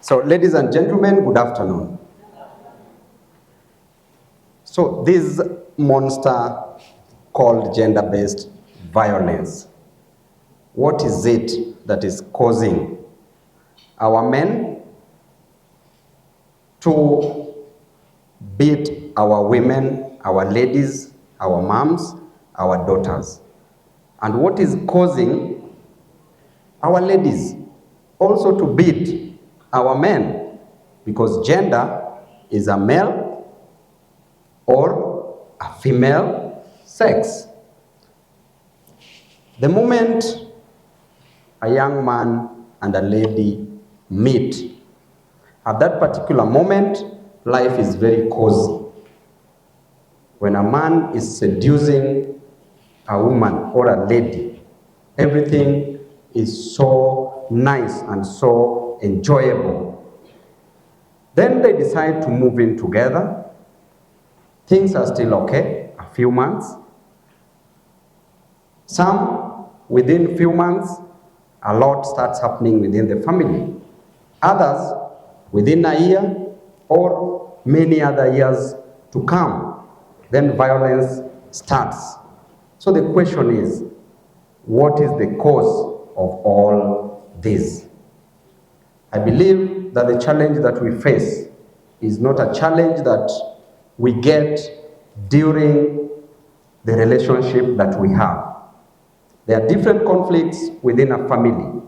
So, ladies and gentlemen, good afternoon. So, this monster called gender-based violence, what is it that is causing our men to beat our women, our ladies, our moms, our daughters? And what is causing our ladies also to beat our men? Because gender is a male or a female sex. The moment a young man and a lady meet, at that particular moment, life is very cozy. When a man is seducing a woman or a lady, everything is so nice and so enjoyable. Then they decide to move in together. Things are still okay, a few months. Some, within a few months, a lot starts happening within the family. Others, within a year or many other years to come, then violence starts. So the question is, what is the cause of all this? I believe that the challenge that we face is not a challenge that we get during the relationship that we have. There are different conflicts within a family.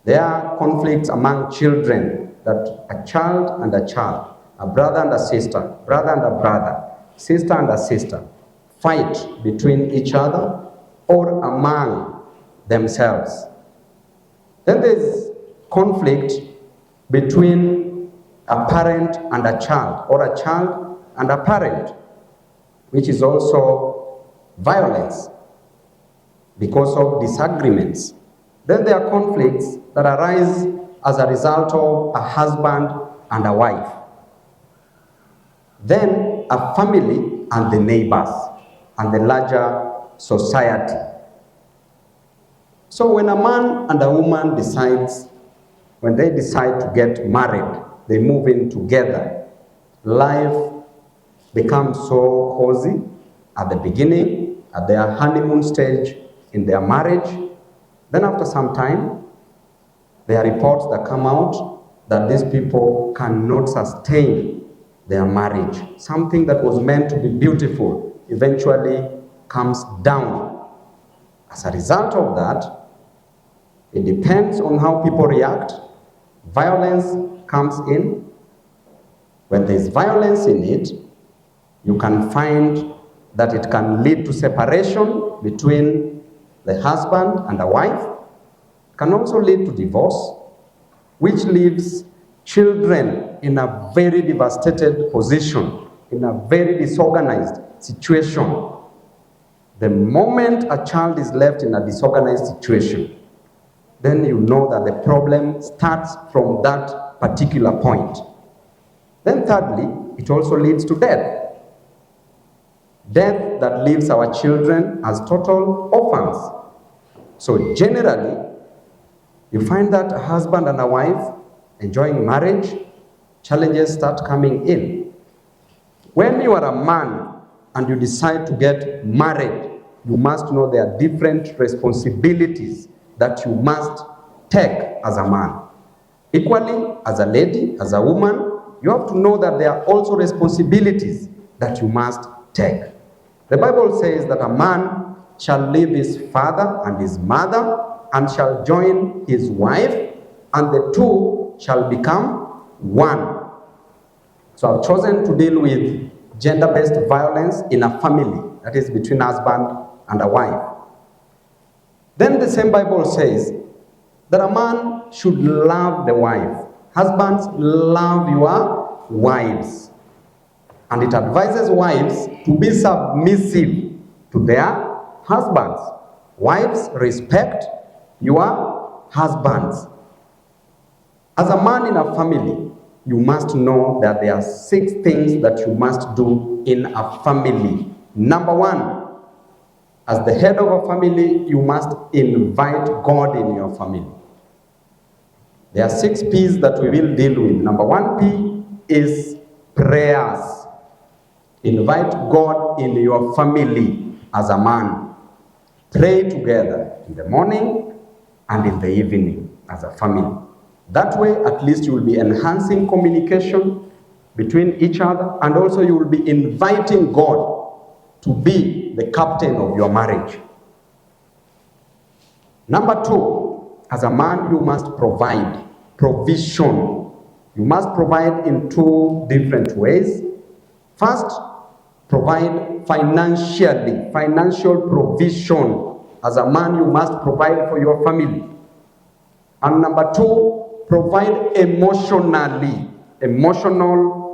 There are conflicts among children, that a child and a child, a brother and a sister, brother and a brother, sister and a sister, fight between each other or among themselves. Then there's conflict between a parent and a child, or a child and a parent, which is also violence because of disagreements. Then there are conflicts that arise as a result of a husband and a wife. Then a family and the neighbors and the larger society. So when a man and a woman when they decide to get married, they move in together, life becomes so cozy at the beginning, at their honeymoon stage in their marriage. Then after some time, there are reports that come out that these people cannot sustain their marriage. Something that was meant to be beautiful eventually comes down. As a result of that, it depends on how people react. Violence comes in. When there's violence in it, you can find that it can lead to separation between the husband and the wife. It can also lead to divorce, which leaves children in a very devastated position, in a very disorganized situation. The moment a child is left in a disorganized situation, then you know that the problem starts from that particular point. Then thirdly, it also leads to death. Death that leaves our children as total orphans. So generally, you find that a husband and a wife enjoying marriage, challenges start coming in. When you are a man and you decide to get married, you must know there are different responsibilities that you must take as a man. Equally, as a lady, as a woman, you have to know that there are also responsibilities that you must take. The Bible says that a man shall leave his father and his mother and shall join his wife, and the two shall become one. So I've chosen to deal with gender-based violence in a family, that is between husband and a wife. Then the same Bible says that a man should love the wife. Husbands, love your wives. And it advises wives to be submissive to their husbands. Wives, respect your husbands. As a man in a family, you must know that there are 6 things that you must do in a family. Number 1, as the head of a family, you must invite God in your family. There are 6 P's that we will deal with. Number 1 P is prayers. Invite God in your family as a man. Pray together in the morning and in the evening as a family. That way, at least you will be enhancing communication between each other, and also you will be inviting God to be the captain of your marriage. Number 2, as a man, you must provide provision. You must provide in 2 different ways. First, provide financial provision. As a man, you must provide for your family. And number 2, provide emotional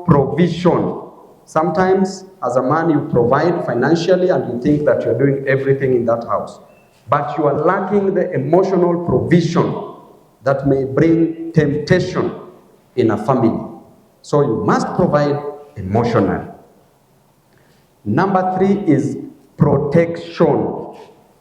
provision. Sometimes, as a man, you provide financially and you think that you're doing everything in that house. But you are lacking the emotional provision that may bring temptation in a family. So you must provide emotionally. Number 3 is protection.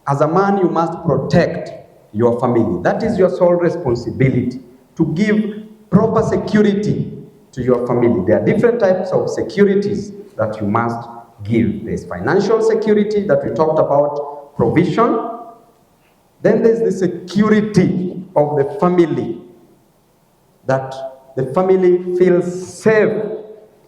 As a man, you must protect your family. That is your sole responsibility, to give proper security to your family. There are different types of securities that you must give. There's financial security that we talked about, provision. Then there's the security of the family, that the family feels safe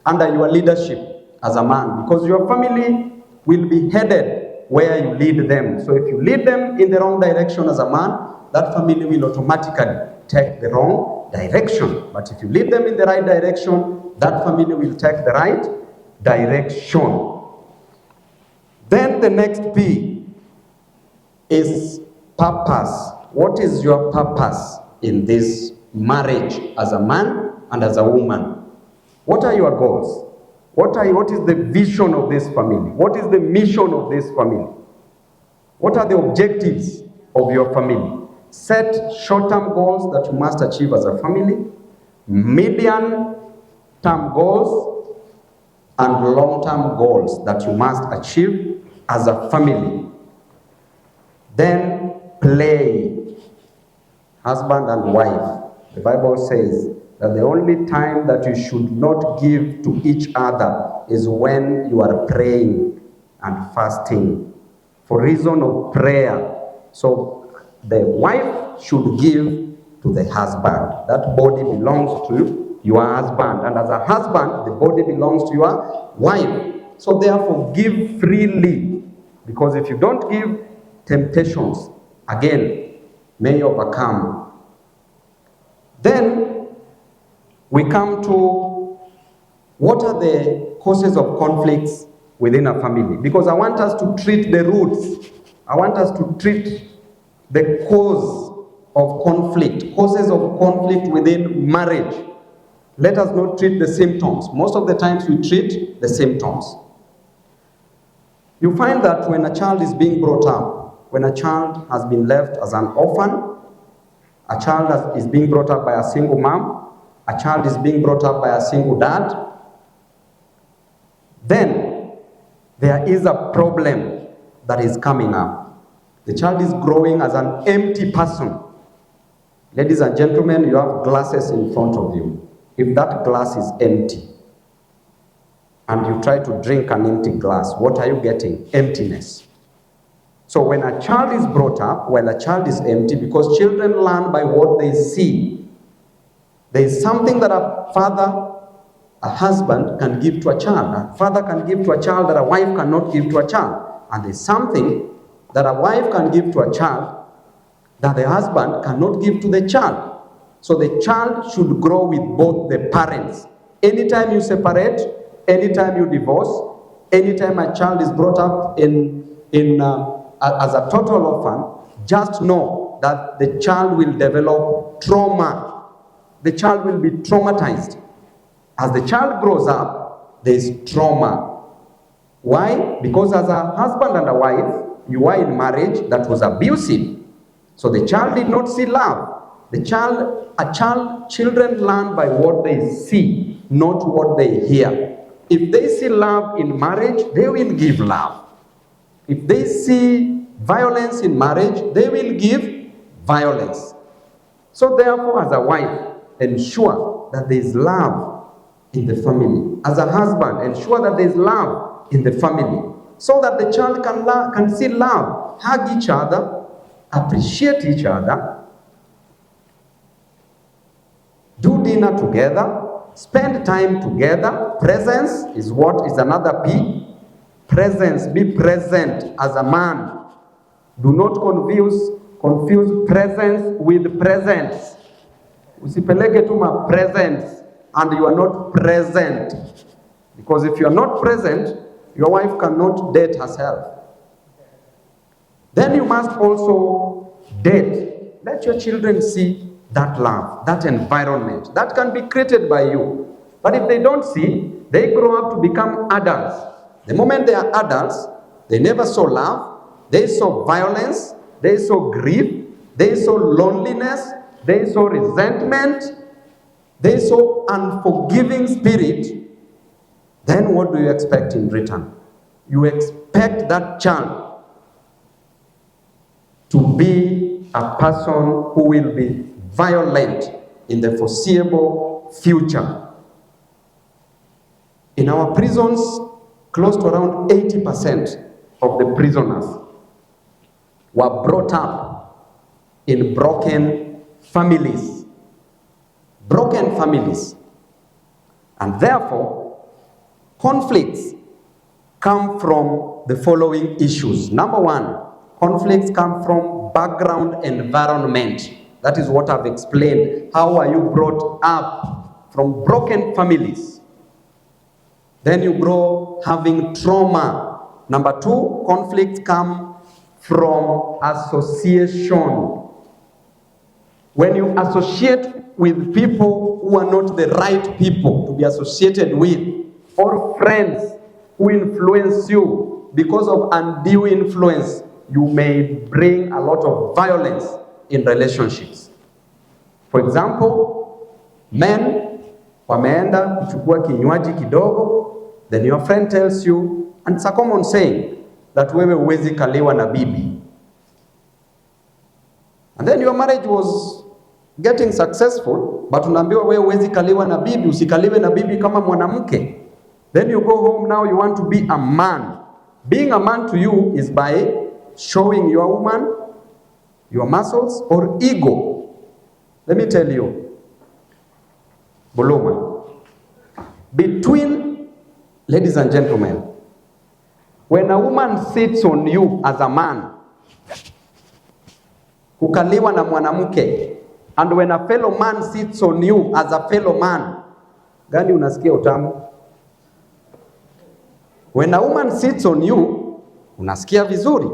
under your leadership as a man, because your family will be headed where you lead them. So if you lead them in the wrong direction as a man, that family will automatically take the wrong direction. But if you lead them in the right direction, that family will take the right direction. Then the next P is purpose. What is your purpose in this marriage as a man and as a woman? What are your goals? What is the vision of this family? What is the mission of this family? What are the objectives of your family? Set short-term goals that you must achieve as a family, medium-term goals, and long-term goals that you must achieve as a family. Then play. Husband and wife. The Bible says that the only time that you should not give to each other is when you are praying and fasting for reason of prayer. So the wife should give to the husband. That body belongs to your husband, and as a husband, the body belongs to your wife. So therefore, give freely, because if you don't give, temptations again may overcome. Then we come to what are the causes of conflicts within a family, because I want us to treat the roots. I want us to treat the cause of conflict, causes of conflict within marriage. Let us not treat the symptoms. Most of the times we treat the symptoms. You find that when a child is being brought up, when a child has been left as an orphan, a child is being brought up by a single mom, a child is being brought up by a single dad, then there is a problem that is coming up. The child is growing as an empty person. Ladies and gentlemen, you have glasses in front of you. If that glass is empty, and you try to drink an empty glass, what are you getting? Emptiness. So when a child is brought up, when a child is empty, because children learn by what they see. There is something that a father, a husband can give to a child. A father can give to a child that a wife cannot give to a child. And there's something that a wife can give to a child that the husband cannot give to the child. So the child should grow with both the parents. Anytime you separate, anytime you divorce, anytime a child is brought up as a total orphan, just know that the child will develop trauma. The child will be traumatized. As the child grows up, there is trauma. Why? Because as a husband and a wife, you are in marriage that was abusive. So the child did not see love. Children learn by what they see, not what they hear. If they see love in marriage, they will give love. If they see violence in marriage, they will give violence. So therefore, as a wife, ensure that there is love in the family. As a husband, ensure that there is love in the family, so that the child can see love, hug each other, appreciate each other, do dinner together, spend time together. Presence is what is another P. Presence, be present as a man. Do not confuse presence with presence. Usipeleke tu ma presence and you are not present. Because if you are not present, your wife cannot date herself. Then you must also date. Let your children see that love, that environment. That can be created by you. But if they don't see, they grow up to become adults. The moment they are adults, they never saw love, they saw violence, they saw grief, they saw loneliness, they saw resentment, they saw unforgiving spirit. Then what do you expect in return? You expect that child to be a person who will be violent in the foreseeable future. In our prisons, close to around 80% of the prisoners were brought up in broken families. Broken families. And therefore, conflicts come from the following issues. Number one, conflicts come from background environment. That is what I've explained. How are you brought up from broken families? Then you grow having trauma. Number two, conflicts come from association. When you associate with people who are not the right people to be associated with, or friends who influence you because of undue influence, you may bring a lot of violence in relationships. For example, men wameenda kuchukua kinywaji kidogo, then your friend tells you, and it's a common saying, that wewe huwezi kaliwa na bibi. And then your marriage was getting successful, but unaambiwa wewe huwezi kaliwa na bibi, usikaliwe na bibi kama mwanamke. Then you go home, now you want to be a man. Being a man to you is by showing your woman your muscles or ego. Let me tell you, Boloma, between, ladies and gentlemen, when a woman sits on you as a man, kukaliwa na mwanamke, and when a fellow man sits on you as a fellow man, gani unasikia utamu? When a woman sits on you, unasikia vizuri.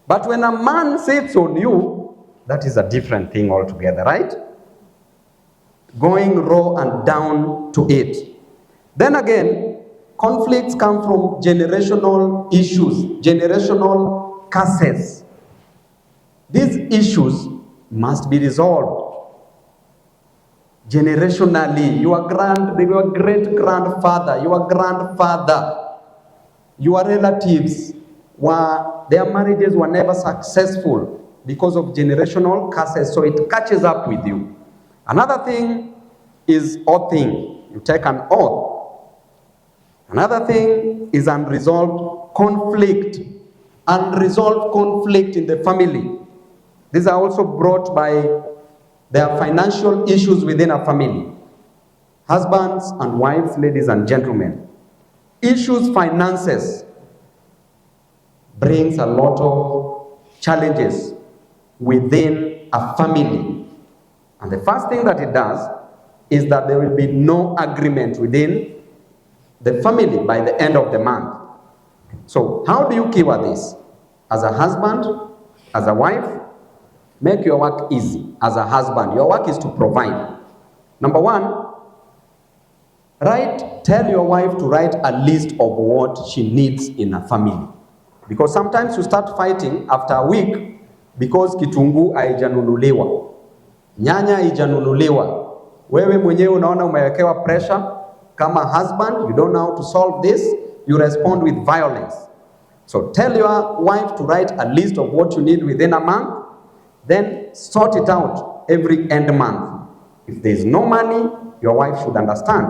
But when a man sits on you, that is a different thing altogether, right? Going raw and down to it. Then again, conflicts come from generational issues, generational curses. These issues must be resolved generationally. Your great-grandfather, your grandfather, your relatives, their marriages were never successful because of generational curses, so it catches up with you. Another thing is oathing. You take an oath. Another thing is unresolved conflict. Unresolved conflict in the family. These are also brought by their financial issues within a family. Husbands and wives, ladies and gentlemen, issues finances brings a lot of challenges within a family. And the first thing that it does is that there will be no agreement within the family by the end of the month. So how do you cure this? As a husband, as a wife, make your work easy. As a husband, your work is to provide. Number one, tell your wife to write a list of what she needs in a family. Because sometimes you start fighting after a week because kitunguu haijanunuliwa, nyanya haijanunuliwa. Wewe mwenyewe unaona umewekewa pressure. Kama husband, you don't know how to solve this, you respond with violence. So tell your wife to write a list of what you need within a month, then sort it out every end month. If there is no money, your wife should understand.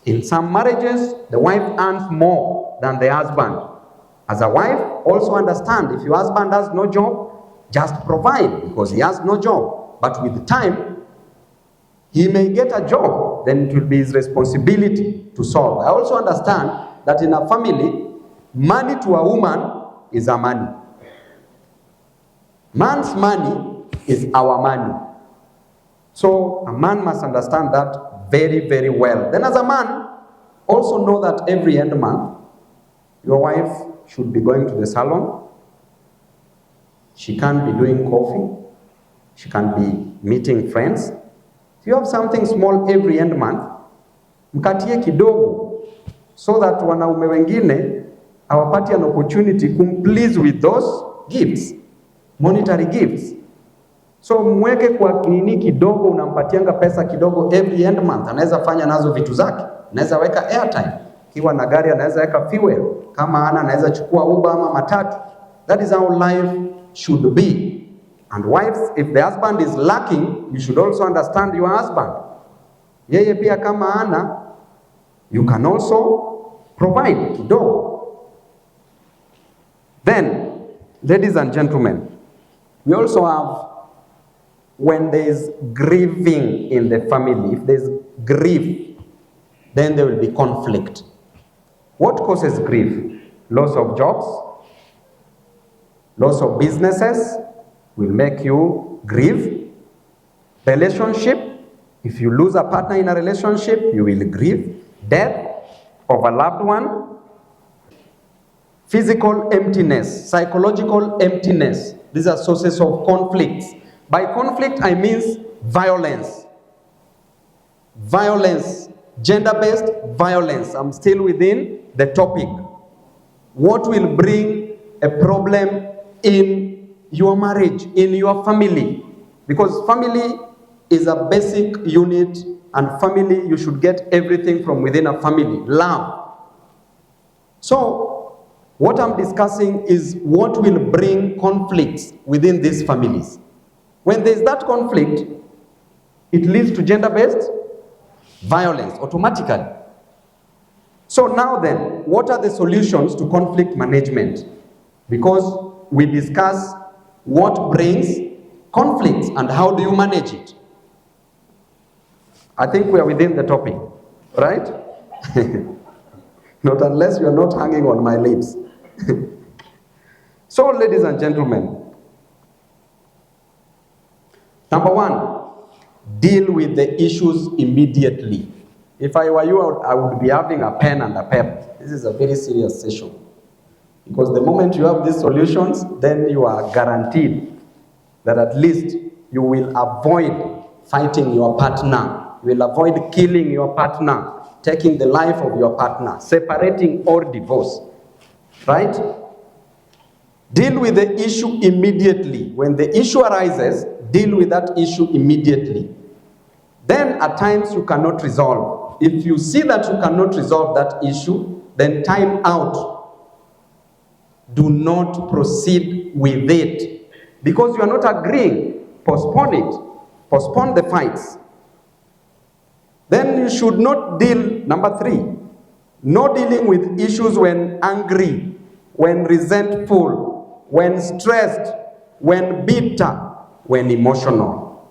In some marriages, the wife earns more than the husband. As a wife, also understand if your husband has no job, just provide because he has no job. But with time, he may get a job, then it will be his responsibility to solve. I also understand that in a family, money to a woman is a money. Man's money is our money. So a man must understand that very, very well. Then as a man, also know that every end month, your wife should be going to the salon. She can't be doing coffee. She can be meeting friends. If you have something small every end month, mkatie kidogo, so that wanaume wengine hawapati an opportunity please with those gifts, monetary gifts. So mweke kwa nini kidogo, unampatianga pesa kidogo every end month, anaweza fanya nazo vitu zake. Anaweza weka airtime, kiwa na gari anaweza weka fuel, kama ana anaweza chukua Uber ama matatu. That is how life should be. And wives, if the husband is lacking, you should also understand your husband. Yeye pia kama ana, you can also provide kidogo. Then, ladies and gentlemen, we also have when there is grieving in the family. If there is grief, then there will be conflict. What causes grief? Loss of jobs, loss of businesses will make you grieve. Relationship, if you lose a partner in a relationship, you will grieve. Death of a loved one. Physical emptiness, psychological emptiness. These are sources of conflicts. By conflict, I mean violence. Violence, gender-based violence. I'm still within the topic. What will bring a problem in your marriage, in your family? Because family is a basic unit, and family, you should get everything from within a family. Love. So, what I'm discussing is what will bring conflicts within these families. When there's that conflict, it leads to gender-based violence automatically. So now then, what are the solutions to conflict management? Because we discuss what brings conflicts and how do you manage it. I think we are within the topic, right? Not unless you are not hanging on my lips. So, ladies and gentlemen, number one, deal with the issues immediately. If I were you, I would be having a pen and a paper. This is a very serious session. Because the moment you have these solutions, then you are guaranteed that at least you will avoid fighting your partner. You will avoid killing your partner, taking the life of your partner, separating or divorce. Right? Deal with the issue immediately. When the issue arises, deal with that issue immediately. Then at times you cannot resolve. If you see that you cannot resolve that issue, then time out. Do not proceed with it. Because you are not agreeing, postpone it. Postpone the fights. Then you should not deal, number three, no dealing with issues when angry, when resentful, when stressed, when bitter, when emotional.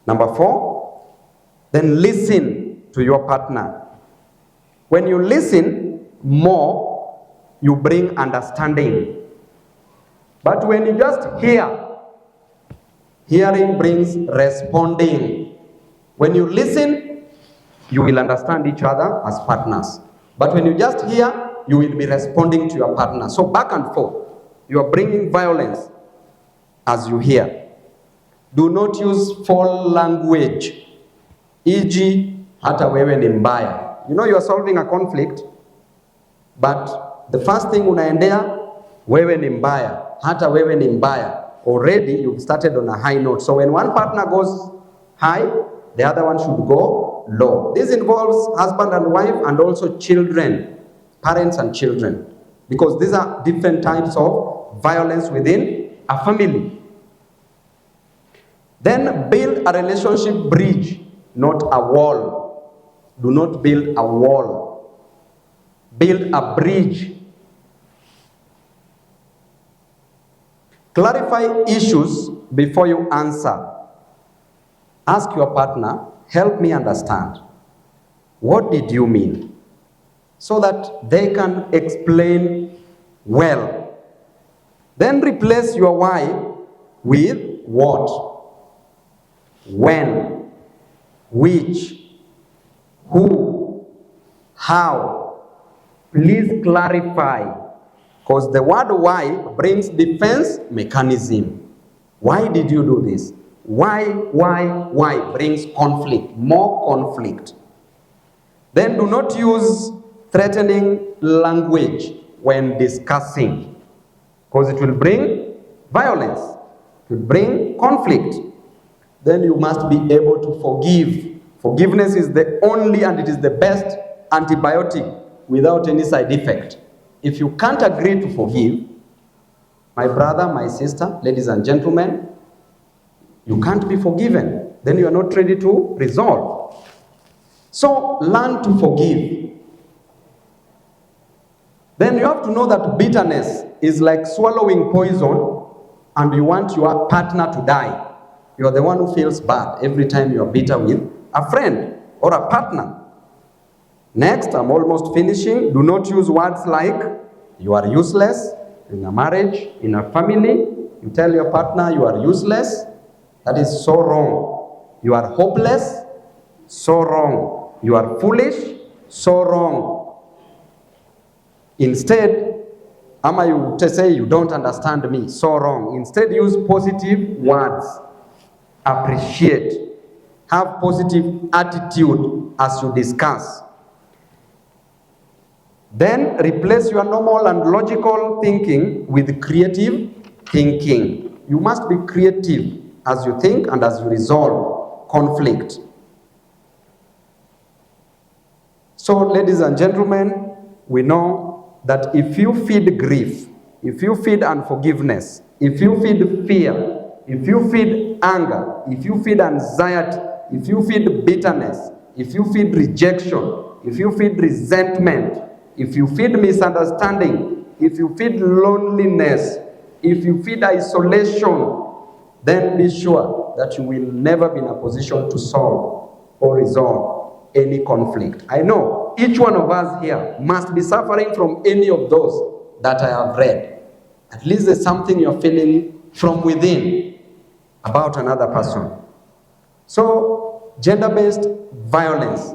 Number four, then listen to your partner. When you listen more, you bring understanding. But when you just hear, hearing brings responding. When you listen, you will understand each other as partners. But when you just hear, you will be responding to your partner. So back and forth, you are bringing violence as you hear. Do not use foul language. E.g., hata wewe ni mbaya. You know you are solving a conflict, but the first thing unaendea, wewe ni mbaya, hata wewe ni mbaya. Already you've started on a high note. So when one partner goes high, the other one should go low. This involves husband and wife and also children, parents and children, because these are different types of violence within a family. Then build a relationship bridge, not a wall. Do not build a wall. Build a bridge. Clarify issues before you answer. Ask your partner, help me understand. What did you mean? So that they can explain well. Then replace your why with what, when, which, who, how. Please clarify. Because the word why brings defense mechanism. Why did you do this? Why brings conflict, more conflict. Then do not use threatening language when discussing, because it will bring violence, it will bring conflict. Then you must be able to forgive. Forgiveness is the only and it is the best antibiotic without any side effect. If you can't agree to forgive, my brother, my sister, ladies and gentlemen, you can't be forgiven. Then you are not ready to resolve. So learn to forgive. Then you have to know that bitterness is like swallowing poison and you want your partner to die. You are the one who feels bad every time you are bitter with a friend or a partner. Next, I'm almost finishing. Do not use words like you are useless in a marriage, in a family. You tell your partner you are useless. That is so wrong. You are hopeless. So wrong. You are foolish. So wrong. Instead, ama you say you don't understand me. So wrong. Instead, use positive words. Appreciate. Have positive attitude as you discuss. Then replace your normal and logical thinking with creative thinking. You must be creative as you think and as you resolve conflict. So, ladies and gentlemen, we know that if you feed grief, if you feed unforgiveness, if you feed fear, if you feed anger, if you feed anxiety, if you feed bitterness, if you feed rejection, if you feed resentment, if you feed misunderstanding, if you feed loneliness, if you feed isolation, then be sure that you will never be in a position to solve or resolve any conflict. I know each one of us here must be suffering from any of those that I have read. At least there's something you're feeling from within about another person. So, gender-based violence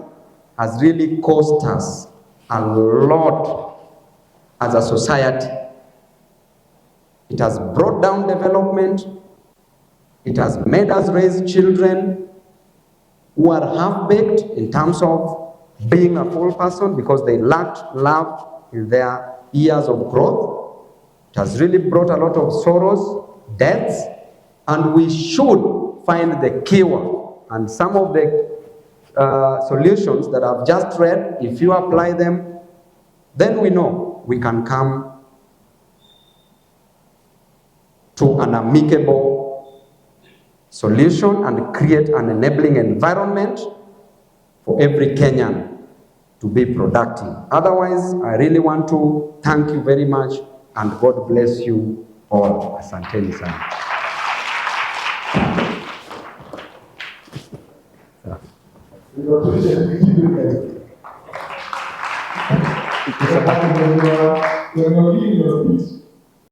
has really cost us a lot as a society. It has brought down development. It has made us raise children who are half-baked in terms of being a full person because they lacked love in their years of growth. It has really brought a lot of sorrows, deaths, and we should find the cure. And some of the solutions that I've just read, if you apply them, then we know we can come to an amicable solution and create an enabling environment for every Kenyan to be productive. Otherwise, I really want to thank you very much and God bless you all. Asanteni sana. When you're leading your speech,